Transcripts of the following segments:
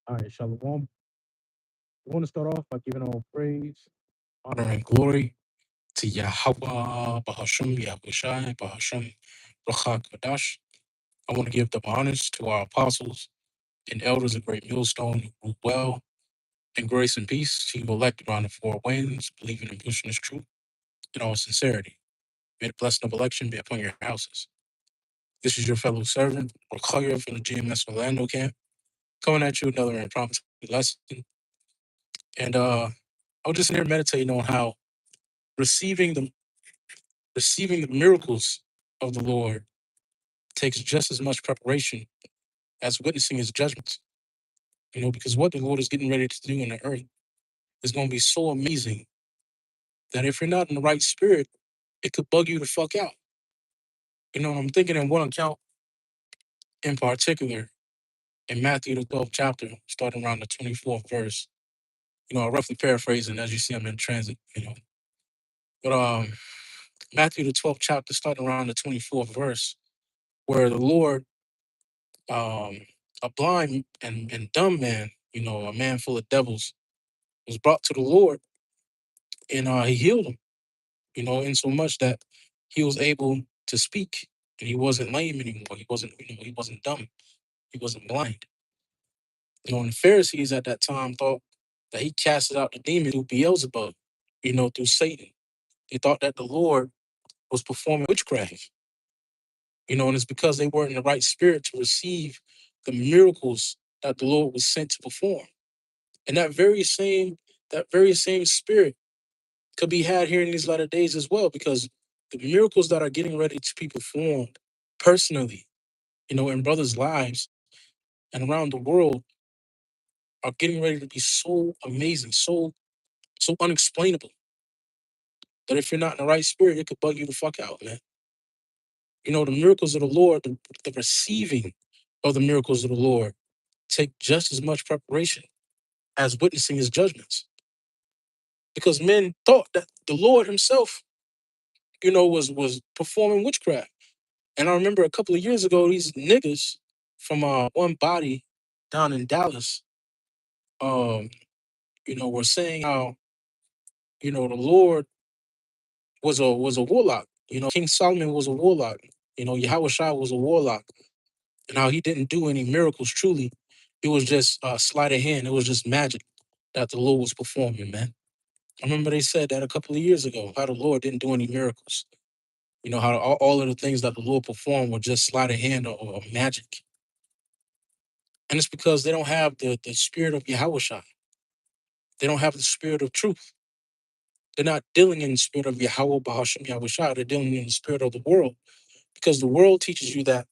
All right, Shalom. We want to start off by giving all praise, honor, and glory to Yahweh, Bahasham, Yahushai, Bahasham, Ruach Kadash. I want to give the honors to our apostles and elders of Great Millstone who rule well in grace and peace. He who elected around the four winds, believing in pushing his truth in all sincerity. May the blessing of election be upon your houses. This is your fellow servant, Rakaya from the GMS Orlando camp, coming at you another impromptu lesson. And I was just in here meditating on how receiving the receiving the miracles of the Lord takes just as much preparation as witnessing his judgments. Because what the Lord is getting ready to do in the earth is going to be so amazing that if you're not in the right spirit, it could bug you the fuck out. I'm thinking in one account in particular, in Matthew the 12th chapter, starting around the 24th verse. I roughly paraphrasing as you see I'm in transit. But Matthew the 12th chapter, starting around the 24th verse, where the Lord, a blind and dumb man, a man full of devils, was brought to the Lord, and he healed him, in so much that he was able to speak, and he wasn't lame anymore. He wasn't dumb. He wasn't blind. And the Pharisees at that time thought that he casted out the demon through Beelzebub, through Satan. They thought that the Lord was performing witchcraft, and it's because they weren't in the right spirit to receive the miracles that the Lord was sent to perform. And that very same spirit could be had here in these latter days as well, because the miracles that are getting ready to be performed personally, in brothers' lives and around the world are getting ready to be so amazing, so unexplainable that if you're not in the right spirit, it could bug you the fuck out, man. The miracles of the Lord, the receiving of the miracles of the Lord take just as much preparation as witnessing his judgments. Because men thought that the Lord himself, was performing witchcraft. And I remember a couple of years ago, these niggas from One Body down in Dallas, were saying how, the Lord was a warlock. King Solomon was a warlock. Yahweh Shai was a warlock. And how he didn't do any miracles truly. It was just sleight of hand. It was just magic that the Lord was performing, man. I remember they said that a couple of years ago, how the Lord didn't do any miracles. How all of the things that the Lord performed were just sleight of hand or magic. And it's because they don't have the spirit of Yahweh Shai. They don't have the spirit of truth. They're not dealing in the spirit of Yahweh Bahasham Yahweh Shai. They're dealing in the spirit of the world. Because the world teaches you that,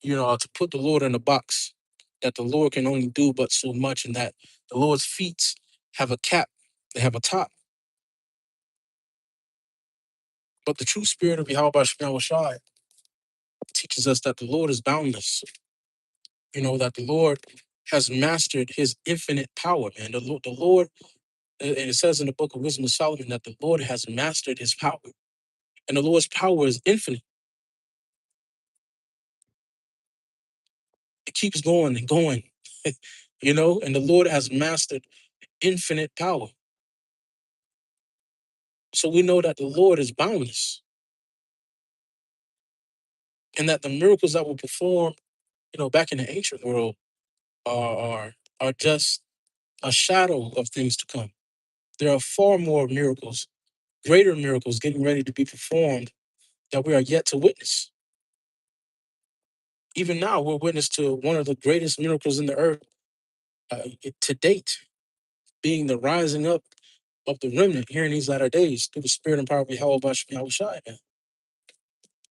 to put the Lord in a box, that the Lord can only do but so much, and that the Lord's feet have a cap, they have a top. But the true spirit of Yahweh Bahasham Yahweh Shai teaches us that the Lord is boundless. That the Lord has mastered his infinite power, man. The Lord, and it says in the book of Wisdom of Solomon that the Lord has mastered his power. And the Lord's power is infinite. It keeps going and going, and the Lord has mastered infinite power. So we know that the Lord is boundless and that the miracles that were performed, back in the ancient world are just a shadow of things to come. There are far more miracles, greater miracles getting ready to be performed that we are yet to witness. Even now, we're witness to one of the greatest miracles in the earth to date, being the rising up of the remnant here in these latter days through the spirit and power of Yahweh Bashem Yahweh Shai.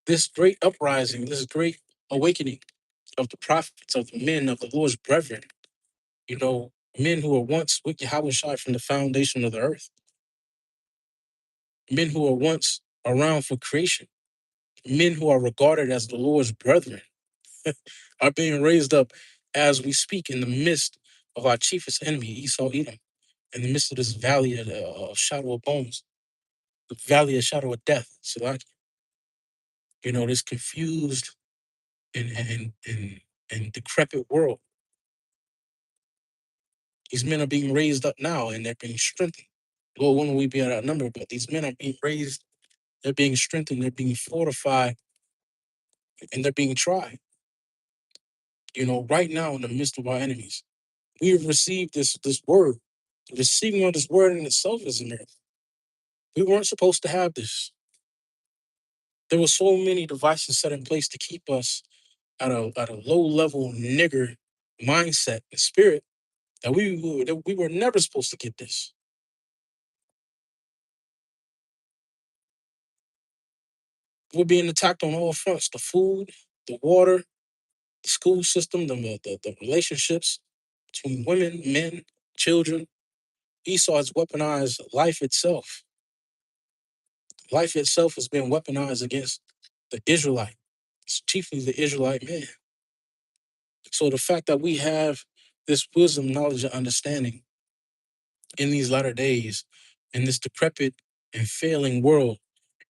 This great uprising, this great awakening of the prophets, of the men, of the Lord's brethren, men who were once with Yahweh Shai from the foundation of the earth, men who were once around for creation, men who are regarded as the Lord's brethren, are being raised up as we speak in the midst of our chiefest enemy, Esau Edom, in the midst of this valley of shadow of bones, the valley of shadow of death. So, this confused and decrepit world. These men are being raised up now and they're being strengthened. Lord, when will we be at that number? But these men are being raised, they're being strengthened, they're being fortified, and they're being tried. Right now in the midst of our enemies, we have received this word. The receiving of this word in itself is a miracle. We weren't supposed to have this. There were so many devices set in place to keep us at a low level nigger mindset and spirit that we were never supposed to get this. We're being attacked on all fronts: the food, the water, the school system, the relationships between women, men, children. Esau has weaponized life itself. Life itself has been weaponized against the Israelite. It's chiefly the Israelite man. So the fact that we have this wisdom, knowledge, and understanding in these latter days, in this decrepit and failing world,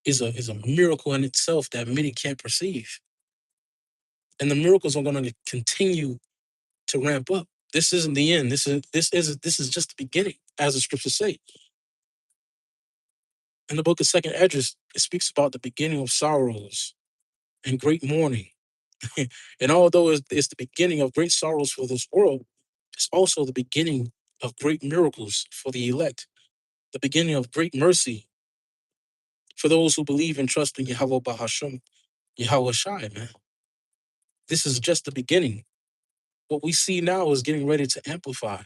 is a miracle in itself that many can't perceive. And the miracles are going to continue to ramp up. This isn't the end. This is just the beginning, as the scriptures say. In the book of Second Esdras, it speaks about the beginning of sorrows and great mourning. And although it's the beginning of great sorrows for this world, it's also the beginning of great miracles for the elect, the beginning of great mercy for those who believe and trust in Yahweh Bahasham, Yahweh Shai, man. This is just the beginning. What we see now is getting ready to amplify.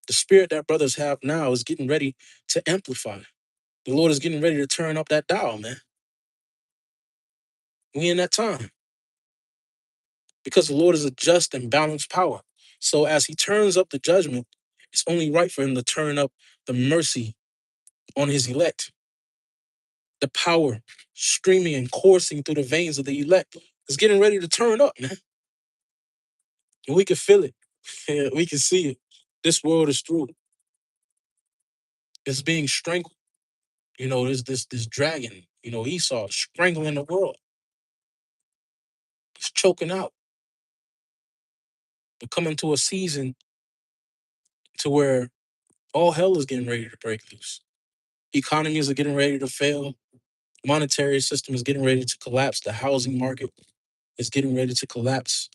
The spirit that brothers have now is getting ready to amplify. The Lord is getting ready to turn up that dial, man. We in that time. Because the Lord is a just and balanced power. So as he turns up the judgment, it's only right for him to turn up the mercy on his elect. The power streaming and coursing through the veins of the elect is getting ready to turn up, man. And we can feel it. We can see it. This world is through. It's being strangled. There's this dragon, Esau strangling the world. It's choking out. We're coming to a season to where all hell is getting ready to break loose. Economies are getting ready to fail. Monetary system is getting ready to collapse. The housing market is getting ready to collapse.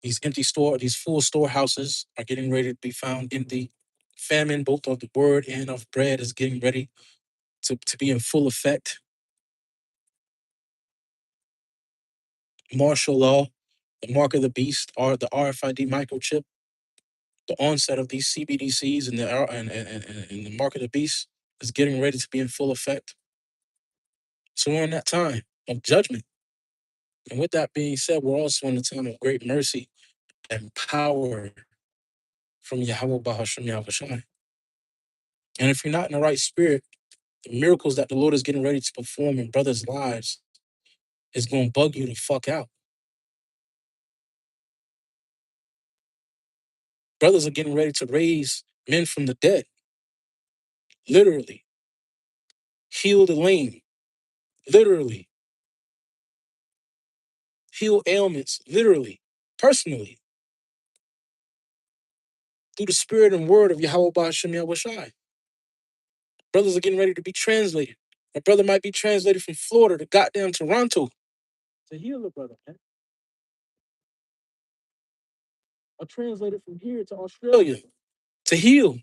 These full storehouses are getting ready to be found empty. Famine, both of the word and of bread, is getting ready to be in full effect. Martial law, the mark of the beast, or the RFID microchip, the onset of these CBDCs and the mark of the beast is getting ready to be in full effect. So we're in that time of judgment. And with that being said, we're also in a time of great mercy and power from Yahweh Bahasham Yahweh Shai. And if you're not in the right spirit, the miracles that the Lord is getting ready to perform in brothers' lives is going to bug you the fuck out. Brothers are getting ready to raise men from the dead, literally. Heal the lame, literally. Heal ailments, literally, personally, through the spirit and word of Yahweh Bahasham Yahweh Shai. Brothers are getting ready to be translated. A brother might be translated from Florida to goddamn Toronto to heal a brother, man. Or translated from here to Australia to heal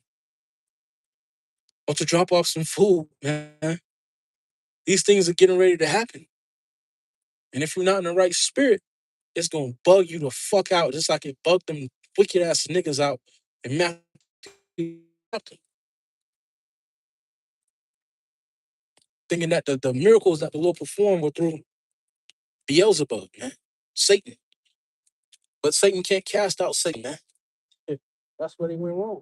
or to drop off some food, man. These things are getting ready to happen. And if you're not in the right spirit, it's going to bug you the fuck out, just like it bugged them wicked ass niggas out in Matthew. Thinking that the miracles that the Lord performed were through Beelzebub, man, Satan. But Satan can't cast out Satan, man. That's where they went wrong.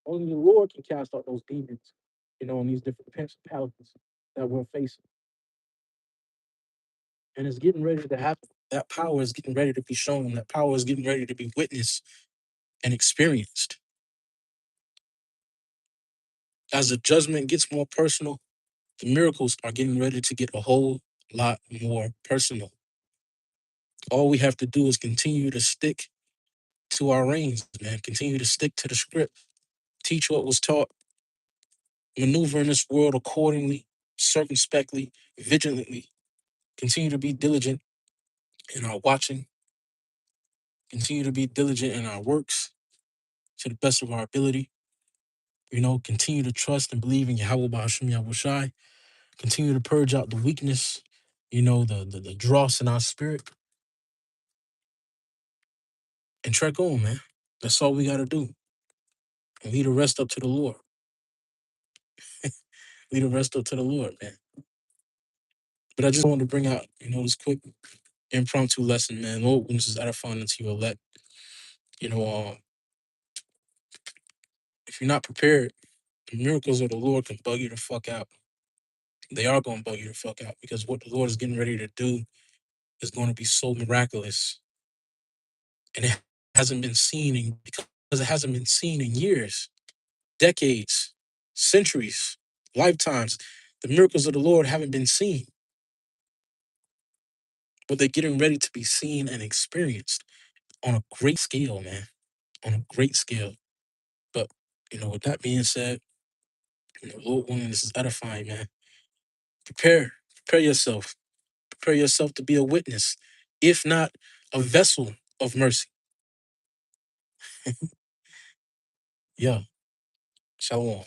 Only the Lord can cast out those demons, in these different principalities that we're facing. And it's getting ready to happen. That power is getting ready to be shown. That power is getting ready to be witnessed and experienced. As the judgment gets more personal, the miracles are getting ready to get a whole lot more personal. All we have to do is continue to stick to our reins, man. Continue to stick to the script. teach what was taught, maneuver in this world accordingly, circumspectly, vigilantly, continue to be diligent in our watching, continue to be diligent in our works to the best of our ability. Continue to trust and believe in Yahweh Bahasham Yahushai. Continue to purge out the weakness, the dross in our spirit, and trek on, man. That's all we got to do. And leave the rest up to the Lord. Leave the rest up to the Lord, man. But I just wanted to bring out, this quick impromptu lesson, man. Lord, when this is edifying unto you elect, if you're not prepared, the miracles of the Lord can bug you the fuck out. They are going to bug you the fuck out because what the Lord is getting ready to do is going to be so miraculous. And it hasn't been seen because it hasn't been seen in years, decades, centuries, lifetimes. The miracles of the Lord haven't been seen, but they're getting ready to be seen and experienced on a great scale, man. On a great scale. But, with that being said, Lord willing, this is edifying, man. Prepare yourself. Prepare yourself to be a witness, if not a vessel of mercy. Yeah. Shalom.